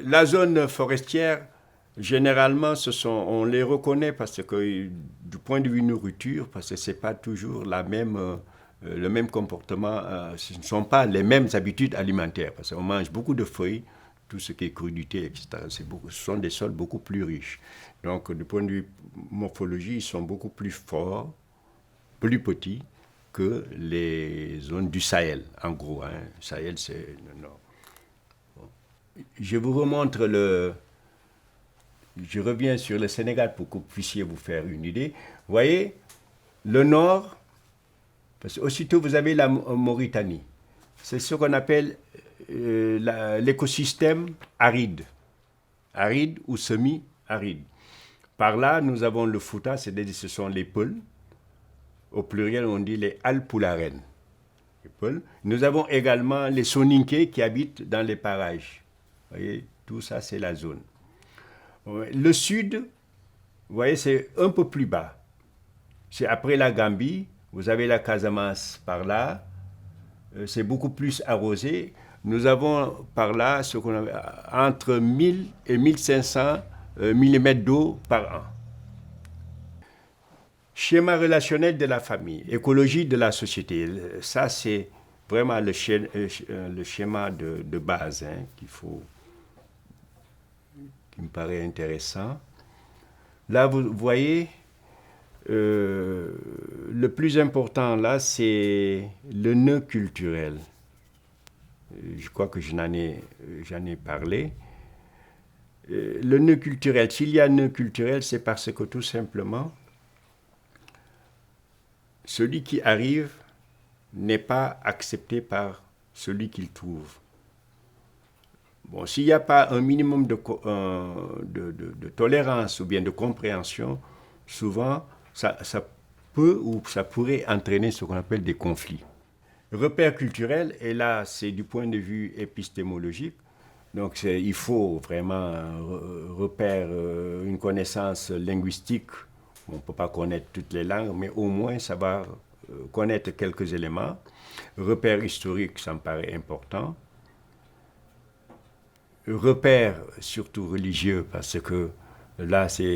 La zone forestière, généralement, on les reconnaît parce que du point de vue nourriture, parce que c'est pas toujours le même comportement, ce ne sont pas les mêmes habitudes alimentaires, parce qu'on mange beaucoup de feuilles, tout ce qui est crudité, etc. Ce sont des sols beaucoup plus riches. Donc, du point de vue morphologie, ils sont beaucoup plus forts, plus petits que les zones du Sahel, en gros. Hein. Le Sahel, c'est le nord. Je vous remontre Je reviens sur le Sénégal pour que vous puissiez vous faire une idée. Vous voyez, le nord, parce que aussitôt vous avez la Mauritanie. C'est ce qu'on appelle l'écosystème aride. Aride ou semi-aride. Par là, nous avons le Fouta, c'est-à-dire ce sont les Peuls. Au pluriel, on dit les Alpularen. Nous avons également les Soninké qui habitent dans les parages. Vous voyez, tout ça, c'est la zone. Le sud, vous voyez, c'est un peu plus bas. C'est après la Gambie, vous avez la Casamance par là, c'est beaucoup plus arrosé. Nous avons par là ce qu'on a, entre 1000 et 1500 mm d'eau par an. Schéma relationnel de la famille, écologie de la société, ça c'est vraiment le schéma de base qui me paraît intéressant. Là, vous voyez, le plus important là, c'est le nœud culturel. Je crois que j'en ai parlé. Le nœud culturel, s'il y a un nœud culturel, c'est parce que tout simplement, celui qui arrive n'est pas accepté par celui qu'il trouve. Bon, s'il n'y a pas un minimum de tolérance ou bien de compréhension, souvent, ça peut ou ça pourrait entraîner ce qu'on appelle des conflits. Repère culturel, et là, c'est du point de vue épistémologique. Donc, il faut vraiment une connaissance linguistique. On ne peut pas connaître toutes les langues, mais au moins savoir connaître quelques éléments. Repère historique, ça me paraît important. Repère surtout religieux, parce que là, c'est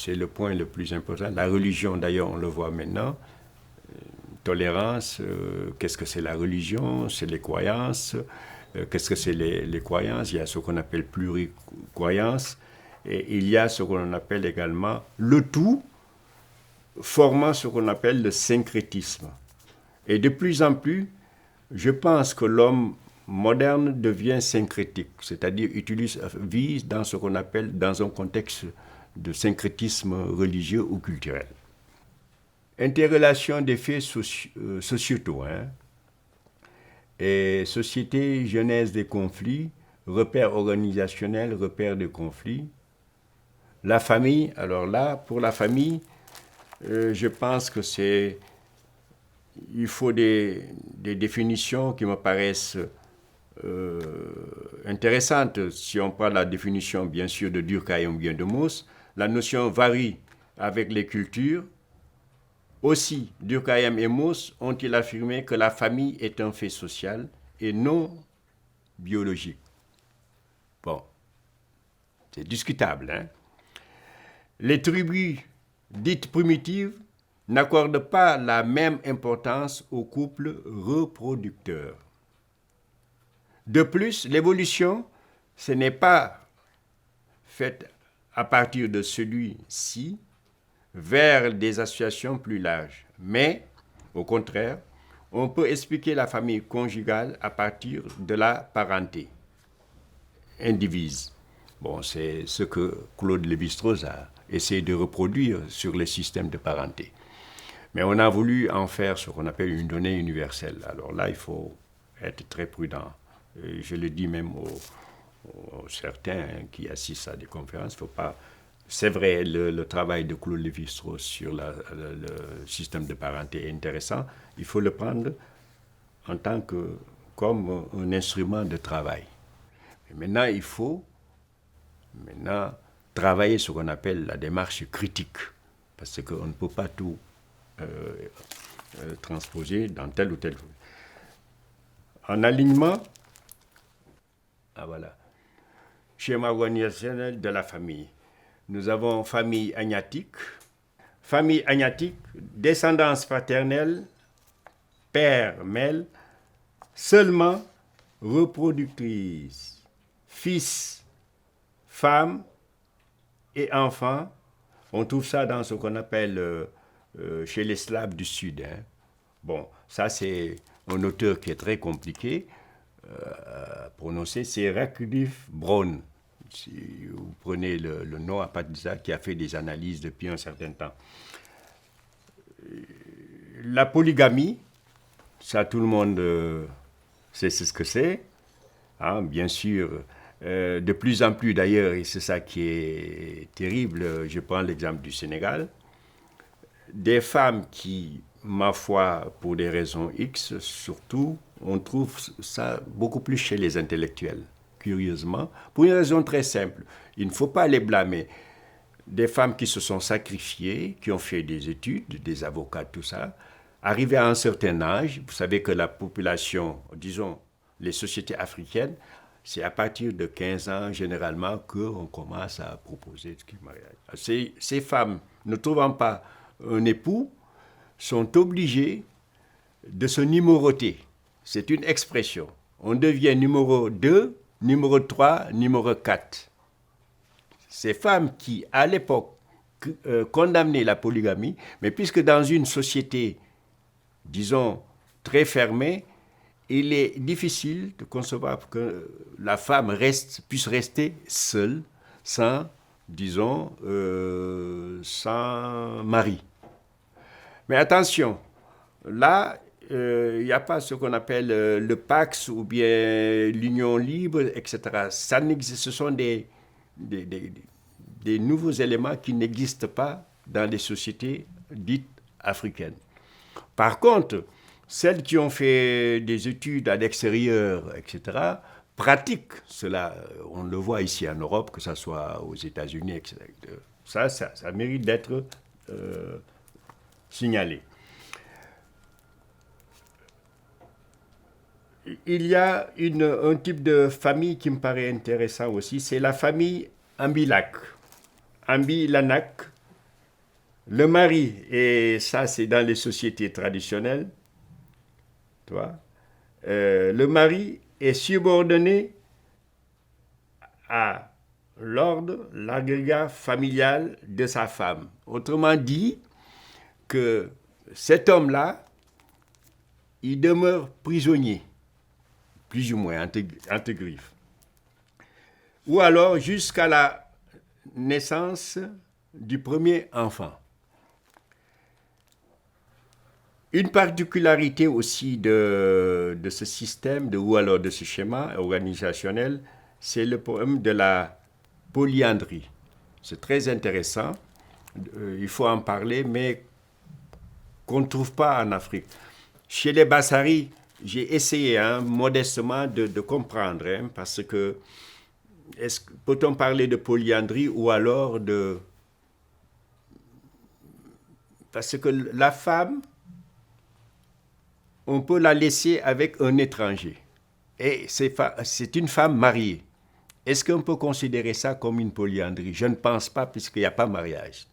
le point le plus important. La religion, d'ailleurs, on le voit maintenant. Tolérance, qu'est-ce que c'est la religion? C'est les croyances. Qu'est-ce que c'est les croyances? Il y a ce qu'on appelle pluricroyance. Et il y a ce qu'on appelle également le tout, formant ce qu'on appelle le syncrétisme. Et de plus en plus, je pense que l'homme moderne devient syncrétique, c'est-à-dire vit dans ce qu'on appelle, dans un contexte de syncrétisme religieux ou culturel. Interrelation des faits sociétaux, et société, genèse des conflits, repères organisationnels, repères de conflits. La famille, alors là, pour la famille, je pense que il faut des définitions qui me paraissent intéressantes. Si on prend la définition, bien sûr, de Durkheim ou bien de Mauss, la notion varie avec les cultures. Aussi, Durkheim et Mauss ont-ils affirmé que la famille est un fait social et non biologique. Bon, c'est discutable, hein? Les tribus dites primitives n'accordent pas la même importance aux couples reproducteurs. De plus, l'évolution, ce n'est pas faite à partir de celui-ci vers des associations plus larges, mais, au contraire, on peut expliquer la famille conjugale à partir de la parenté indivise. Bon, c'est ce que Claude Lévi-Strauss a essayé de reproduire sur les systèmes de parenté. Mais on a voulu en faire ce qu'on appelle une donnée universelle. Alors là, il faut être très prudent. Et je le dis même aux certains qui assistent à des conférences, faut pas. C'est vrai, le travail de Claude Lévi-Strauss sur le système de parenté est intéressant. Il faut le prendre en tant comme un instrument de travail. Et maintenant, il faut travailler ce qu'on appelle la démarche critique, parce qu'on ne peut pas tout transposer dans tel ou tel. En alignement, voilà. schéma organisationnel de la famille. Nous avons famille agnatique. Famille agnatique, descendance paternelle, père, mère, seulement reproductrice, fils, femme et enfants. On trouve ça dans ce qu'on appelle chez les Slaves du Sud. Hein. Bon, ça c'est un auteur qui est très compliqué à prononcer, c'est Radcliffe Brown. Si vous prenez le nom à partir de ça, qui a fait des analyses depuis un certain temps. La polygamie, ça tout le monde sait ce que c'est. Hein, bien sûr, de plus en plus d'ailleurs, et c'est ça qui est terrible, je prends l'exemple du Sénégal, des femmes qui, ma foi, pour des raisons X, surtout, on trouve ça beaucoup plus chez les intellectuels, curieusement, pour une raison très simple. Il ne faut pas les blâmer. Des femmes qui se sont sacrifiées, qui ont fait des études, des avocats, tout ça, arrivées à un certain âge, vous savez que la population, disons, les sociétés africaines, c'est à partir de 15 ans, généralement, qu'on commence à proposer ce mariage. Ces femmes, ne trouvant pas un époux, sont obligées de se numéroter. C'est une expression. On devient numéro 2, numéro 3, numéro 4. Ces femmes qui, à l'époque, condamnaient la polygamie, mais puisque dans une société, disons, très fermée, il est difficile de concevoir que la femme puisse rester seule, sans, disons, sans mari. Mais attention, là, il n'y a pas ce qu'on appelle le Pax ou bien l'union libre, etc. Ça n'existe, ce sont des nouveaux éléments qui n'existent pas dans les sociétés dites africaines. Par contre, celles qui ont fait des études à l'extérieur, etc., pratiquent cela. On le voit ici en Europe, que ce soit aux États-Unis, etc. Ça mérite d'être signalé. Il y a un type de famille qui me paraît intéressant aussi, c'est la famille Ambilac. Ambilanak. Le mari, et ça c'est dans les sociétés traditionnelles, tu vois, le mari est subordonné à l'ordre, l'agrégat familial de sa femme. Autrement dit, que cet homme-là, il demeure prisonnier, plus ou moins, entre griffes. Ou alors jusqu'à la naissance du premier enfant. Une particularité aussi de ce système, ou alors de ce schéma organisationnel, c'est le problème de la polyandrie. C'est très intéressant, il faut en parler, mais qu'on ne trouve pas en Afrique. Chez les Bassari, j'ai essayé modestement de comprendre, parce que peut-on parler de polyandrie ou alors de... Parce que la femme, on peut la laisser avec un étranger. Et c'est une femme mariée. Est-ce qu'on peut considérer ça comme une polyandrie? Je ne pense pas, puisqu'il n'y a pas mariage.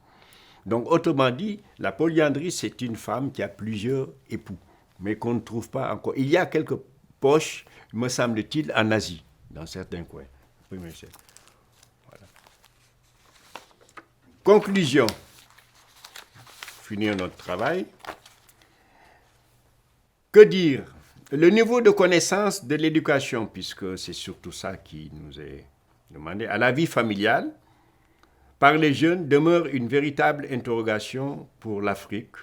Donc, autrement dit, la polyandrie, c'est une femme qui a plusieurs époux, mais qu'on ne trouve pas encore. Il y a quelques poches, me semble-t-il, en Asie, dans certains coins. Voilà. Conclusion. Finir notre travail. Que dire? Le niveau de connaissance de l'éducation, puisque c'est surtout ça qui nous est demandé, à la vie familiale, par les jeunes demeure une véritable interrogation pour l'Afrique,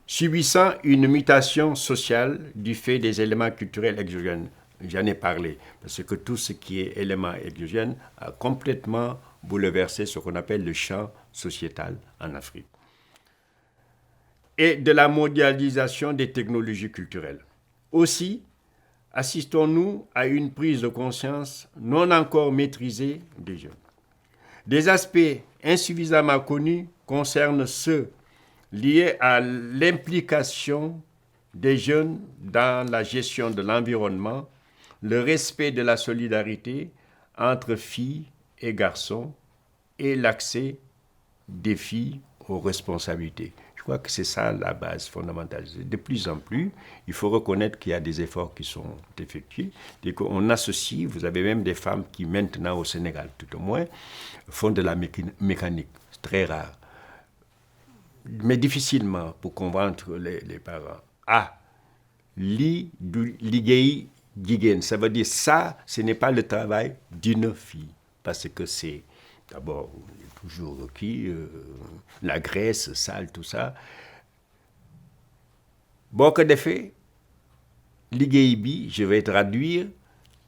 subissant une mutation sociale du fait des éléments culturels exogènes. J'en ai parlé, parce que tout ce qui est élément exogène a complètement bouleversé ce qu'on appelle le champ sociétal en Afrique. Et de la mondialisation des technologies culturelles. Aussi, assistons-nous à une prise de conscience non encore maîtrisée des jeunes. Des aspects insuffisamment connus concernent ceux liés à l'implication des jeunes dans la gestion de l'environnement, le respect de la solidarité entre filles et garçons et l'accès des filles aux responsabilités. Je crois que c'est ça la base fondamentale. De plus en plus, il faut reconnaître qu'il y a des efforts qui sont effectués. Dès qu'on associe, vous avez même des femmes qui maintenant au Sénégal, tout au moins, font de la mécanique. C'est très rare. Mais difficilement pour convaincre les parents. Ah, li du liggéey jigéen, ça veut dire ça, ce n'est pas le travail d'une fille. Parce que c'est d'abord toujours la graisse sale, tout ça. Boo ko defee liggéey bi, je vais traduire,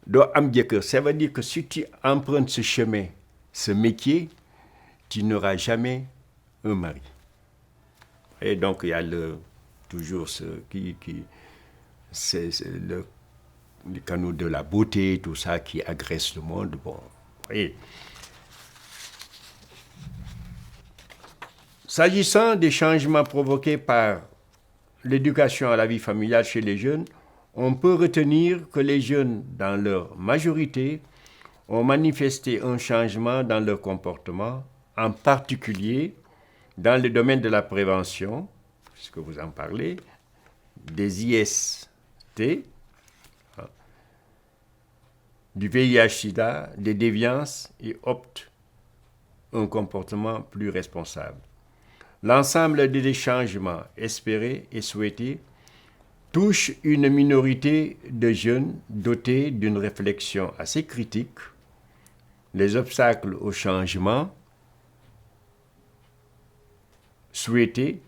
doo am jëkkër. Ça veut dire que si tu empruntes ce chemin, ce métier, tu n'auras jamais un mari. Et donc il y a toujours c'est le canot de la beauté, tout ça qui agresse le monde. Bon, voyez. S'agissant des changements provoqués par l'éducation à la vie familiale chez les jeunes, on peut retenir que les jeunes, dans leur majorité, ont manifesté un changement dans leur comportement, en particulier dans le domaine de la prévention, puisque vous en parlez, des IST, du VIH-Sida, des déviances et optent un comportement plus responsable. L'ensemble des changements espérés et souhaités touche une minorité de jeunes dotés d'une réflexion assez critique. Les obstacles au changement souhaités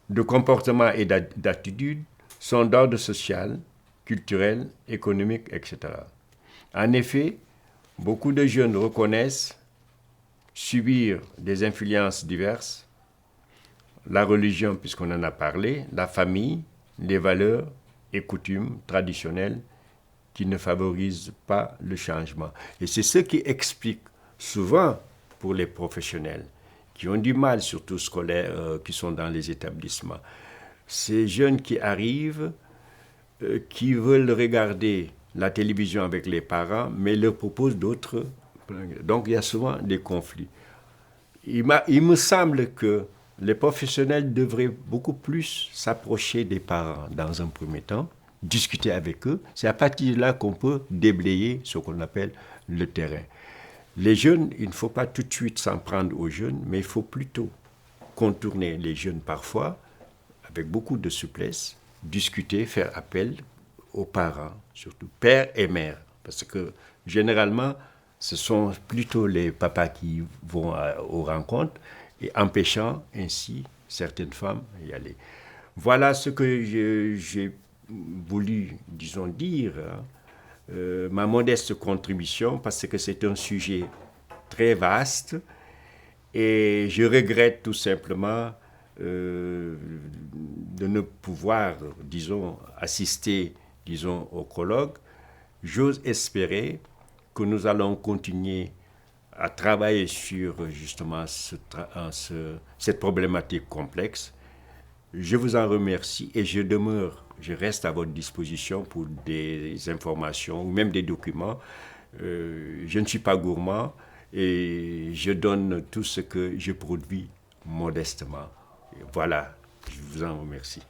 de comportement et d'attitude sont d'ordre social, culturel, économique, etc. En effet, beaucoup de jeunes reconnaissent subir des influences diverses, la religion, puisqu'on en a parlé, la famille, les valeurs et coutumes traditionnelles qui ne favorisent pas le changement. Et c'est ce qui explique souvent pour les professionnels qui ont du mal, surtout scolaires, qui sont dans les établissements. Ces jeunes qui arrivent, qui veulent regarder la télévision avec les parents, mais leur proposent d'autres. Donc il y a souvent des conflits. Il me semble que les professionnels devraient beaucoup plus s'approcher des parents dans un premier temps, discuter avec eux. C'est à partir de là qu'on peut déblayer ce qu'on appelle le terrain. Les jeunes, il ne faut pas tout de suite s'en prendre aux jeunes, mais il faut plutôt contourner les jeunes parfois avec beaucoup de souplesse, discuter, faire appel aux parents, surtout père et mère, parce que généralement, ce sont plutôt les papas qui vont aux rencontres et empêchant ainsi certaines femmes d'y aller. Voilà ce que j'ai voulu, disons, dire, ma modeste contribution, parce que c'est un sujet très vaste et je regrette tout simplement de ne pouvoir, disons, assister, disons, au colloque. J'ose espérer que nous allons continuer à travailler sur justement cette problématique complexe. Je vous en remercie et je reste à votre disposition pour des informations ou même des documents. Je ne suis pas gourmand et je donne tout ce que je produis modestement. Voilà, je vous en remercie.